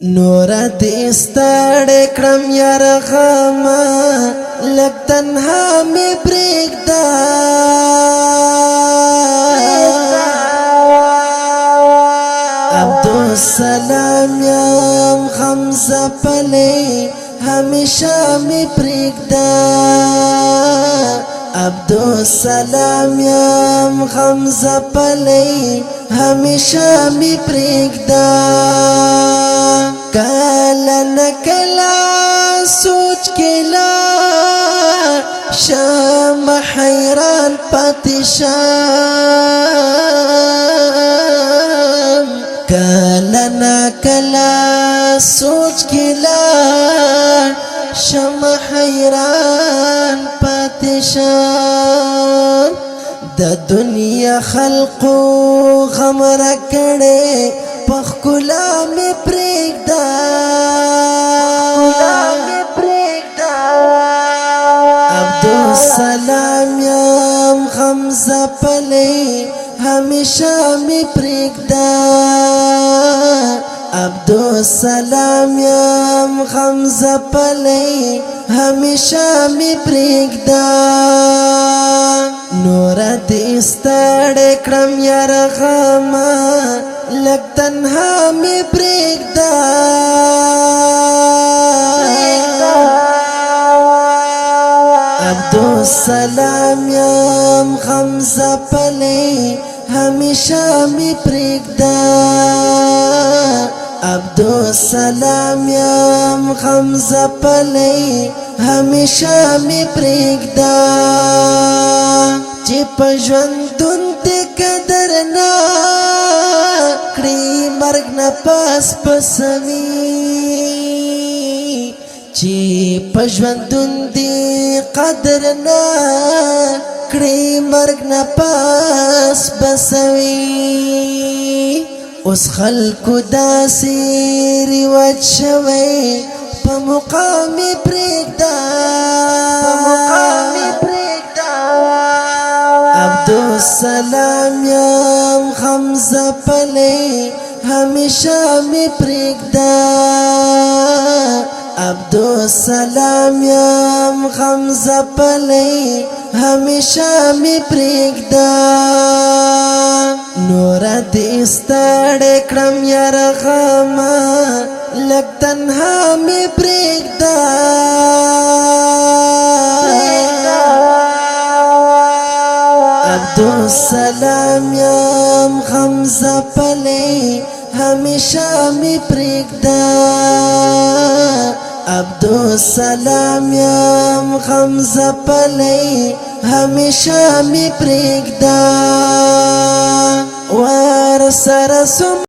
نور دې ستړی کړم یار غما لږ تنها مې پرېږده عبدالسلام یم حمزه پلی همیشه مې پرېږده عبدالسلام یم حمزه پلی همیشه مې پرېږده کله نه کله سوچ کې لاړ شم حیران پاتې شم کله نه کله سوچ کې لاړ شم حیران پاتې شم د دنیا خلقو غم راکړې په ښکلا مې پرېږده عبدالسلام یم حمزه پلی همیشه مې پرېږده عبدالسلام یم حمزه پلی همیشه مې پرېږده نور دې ستړی کړم یار غما لږ تنها مې پرېږده عبدالسلام یم حمزه پلی همیشه مې پرېږده عبدالسلام یم حمزه پلی همیشه مې پرېږده چې په ژوندون دې قدر نه کړې مرګ نه پس پسوي چې په ژوندون دې قدر نه کړې مرګ نه پس بسوي اوس خلکو داسې رواج شوی په مقام پرېږده عبدالسلام یم حمزه پلی همیشه مې پرېږده عبدالسلام یم حمزه پلی همیشه مې پرېږده نور دې ستړی کړم یار غما لږ تنها مې پرېږده عبدالسلام یم حمزه پلی همیشه مې پرېږده عبدالسلام یم حمزه پلی همیشه مې پرېږده ورسره